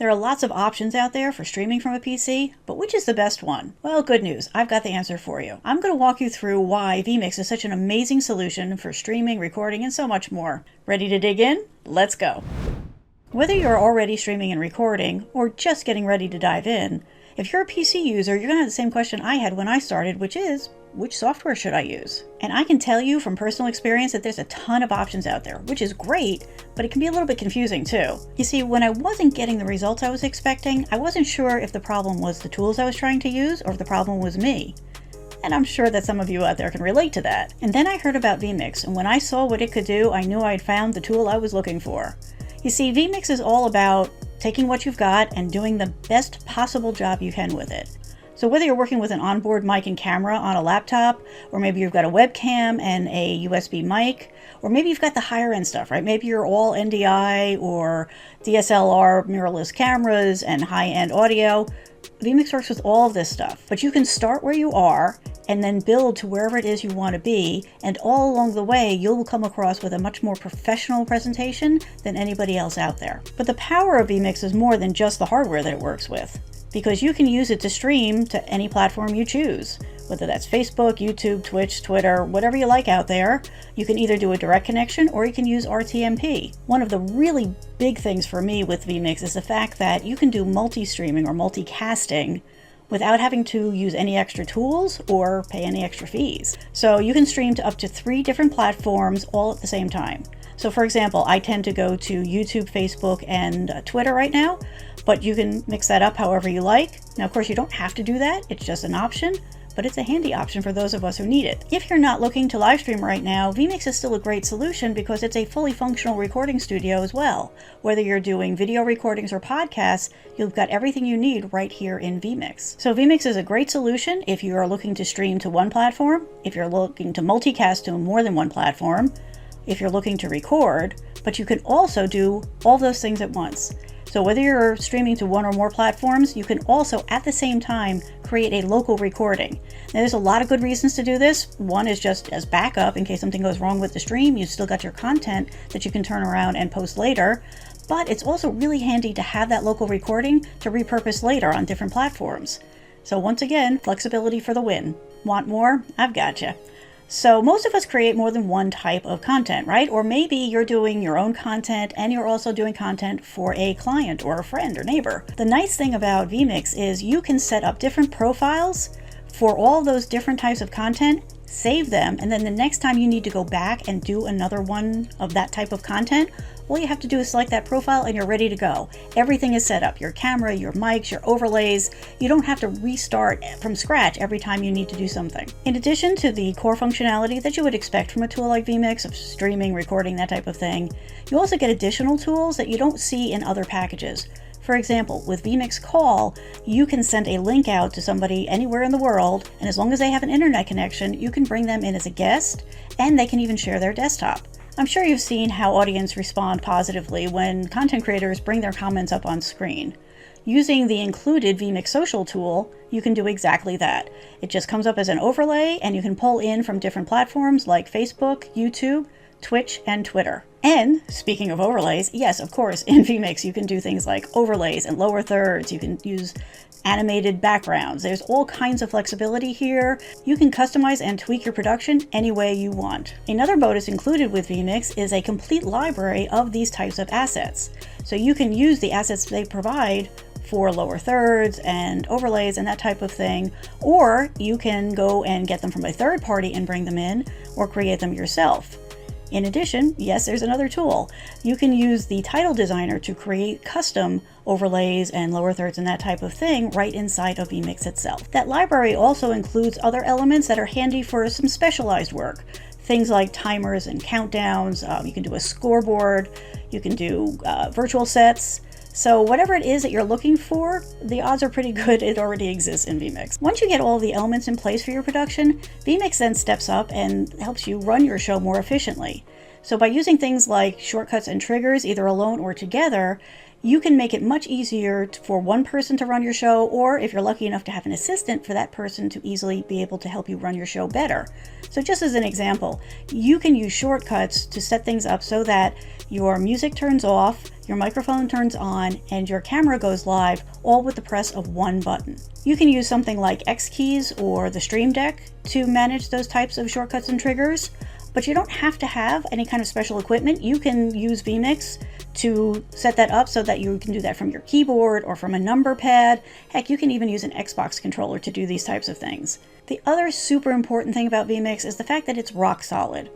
There are lots of options out there for streaming from a PC, but which is the best one? Well, good news, I've got the answer for you. I'm going to walk you through why Vmix is such an amazing solution for streaming, recording, and so much more. Ready to dig in? Let's go. Whether you're already streaming and recording, or just getting ready to dive in, if you're a PC user, you're going to have the same question I had when I started, which is, which software should I use? And I can tell you from personal experience that there's a ton of options out there, which is great, but it can be a little bit confusing too. You see, when I wasn't getting the results I was expecting, I wasn't sure if the problem was the tools I was trying to use or if the problem was me. And I'm sure that some of you out there can relate to that. And then I heard about Vmix, and when I saw what it could do, I knew I'd found the tool I was looking for. You see, Vmix is all about taking what you've got and doing the best possible job you can with it. So whether you're working with an onboard mic and camera on a laptop, or maybe you've got a webcam and a USB mic, or maybe you've got the higher end stuff, right? Maybe you're all NDI or DSLR mirrorless cameras and high-end audio. Vmix works with all of this stuff, but you can start where you are and then build to wherever it is you want to be, and all along the way you'll come across with a much more professional presentation than anybody else out there. But the power of Vmix is more than just the hardware that it works with, because you can use it to stream to any platform you choose, whether that's Facebook, YouTube, Twitch, Twitter, whatever you like out there. You can either do a direct connection or you can use RTMP. One of the really big things for me with Vmix is the fact that you can do multi-streaming or multicasting without having to use any extra tools or pay any extra fees. So you can stream to up to 3 different platforms all at the same time. So for example, I tend to go to YouTube, Facebook, and Twitter right now, but you can mix that up however you like. Now, of course, you don't have to do that. It's just an option, but it's a handy option for those of us who need it. If you're not looking to live stream right now, Vmix is still a great solution because it's a fully functional recording studio as well. Whether you're doing video recordings or podcasts, you've got everything you need right here in Vmix. So Vmix is a great solution if you are looking to stream to one platform, if you're looking to multicast to more than one platform, if you're looking to record, but you can also do all those things at once. So whether you're streaming to one or more platforms, you can also at the same time create a local recording. Now there's a lot of good reasons to do this. One is just as backup in case something goes wrong with the stream, you've still got your content that you can turn around and post later. But it's also really handy to have that local recording to repurpose later on different platforms. So once again, flexibility for the win. Want more? I've got you. So most of us create more than one type of content, right? Or maybe you're doing your own content and you're also doing content for a client or a friend or neighbor. The nice thing about Vmix is you can set up different profiles for all those different types of content, save them, and then the next time you need to go back and do another one of that type of content, all you have to do is select that profile and you're ready to go. Everything is set up, your camera, your mics, your overlays. You don't have to restart from scratch every time you need to do something. In addition to the core functionality that you would expect from a tool like Vmix, of streaming, recording, that type of thing, you also get additional tools that you don't see in other packages. For example, with Vmix Call, you can send a link out to somebody anywhere in the world, and as long as they have an internet connection, you can bring them in as a guest, and they can even share their desktop. I'm sure you've seen how audience respond positively when content creators bring their comments up on screen. Using the included Vmix Social tool, you can do exactly that. It just comes up as an overlay, and you can pull in from different platforms like Facebook, YouTube, Twitch, and Twitter. And speaking of overlays, yes, of course, in Vmix you can do things like overlays and lower thirds. You can use animated backgrounds. There's all kinds of flexibility here. You can customize and tweak your production any way you want. Another bonus included with Vmix is a complete library of these types of assets. So you can use the assets they provide for lower thirds and overlays and that type of thing, or you can go and get them from a third party and bring them in, or create them yourself. In addition, yes, there's another tool. You can use the title designer to create custom overlays and lower thirds and that type of thing right inside of Vmix itself. That library also includes other elements that are handy for some specialized work. Things like timers and countdowns. You can do a scoreboard. You can do virtual sets. So whatever it is that you're looking for, the odds are pretty good it already exists in Vmix. Once you get all the elements in place for your production, Vmix then steps up and helps you run your show more efficiently. So by using things like shortcuts and triggers, either alone or together, you can make it much easier for one person to run your show, or if you're lucky enough to have an assistant, for that person to easily be able to help you run your show better. So just as an example, you can use shortcuts to set things up so that your music turns off, your microphone turns on, and your camera goes live, all with the press of one button. You can use something like X Keys or the Stream Deck to manage those types of shortcuts and triggers, but you don't have to have any kind of special equipment. You can use Vmix to set that up so that you can do that from your keyboard or from a number pad. Heck, you can even use an Xbox controller to do these types of things. The other super important thing about Vmix is the fact that it's rock solid.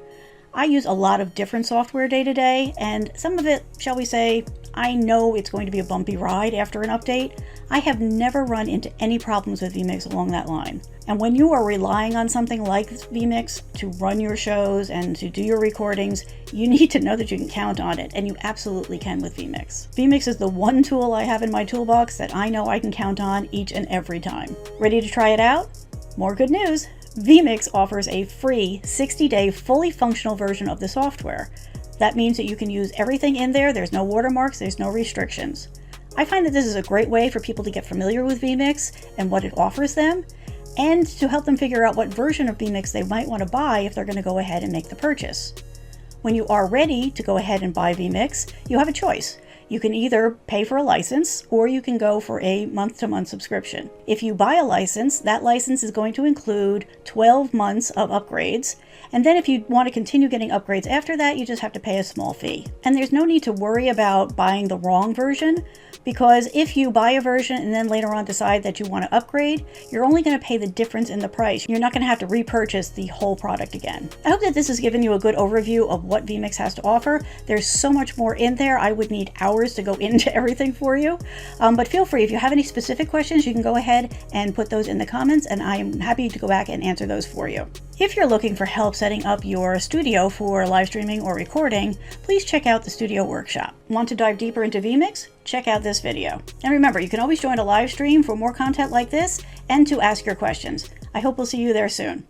I use a lot of different software day to day, and some of it, shall we say, I know it's going to be a bumpy ride after an update. I have never run into any problems with Vmix along that line. And when you are relying on something like Vmix to run your shows and to do your recordings, you need to know that you can count on it, and you absolutely can with Vmix. Vmix is the one tool I have in my toolbox that I know I can count on each and every time. Ready to try it out? More good news! Vmix offers a free 60-day fully functional version of the software. That means that you can use everything in there. There's no watermarks, there's no restrictions. I find that this is a great way for people to get familiar with Vmix and what it offers them, and to help them figure out what version of Vmix they might want to buy if they're going to go ahead and make the purchase. When you are ready to go ahead and buy Vmix, you have a choice. You can either pay for a license, or you can go for a month-to-month subscription. If you buy a license, that license is going to include 12 months of upgrades, and then if you want to continue getting upgrades after that, you just have to pay a small fee. And there's no need to worry about buying the wrong version, because if you buy a version and then later on decide that you want to upgrade, you're only going to pay the difference in the price. You're not going to have to repurchase the whole product again. I hope that this has given you a good overview of what Vmix has to offer. There's so much more in there. I would need hours to go into everything for you. But feel free, if you have any specific questions, you can go ahead and put those in the comments, and I'm happy to go back and answer those for you. If you're looking for help setting up your studio for live streaming or recording, please check out the Studio Workshop. Want to dive deeper into Vmix? Check out this video. And remember, you can always join a live stream for more content like this and to ask your questions. I hope we'll see you there soon.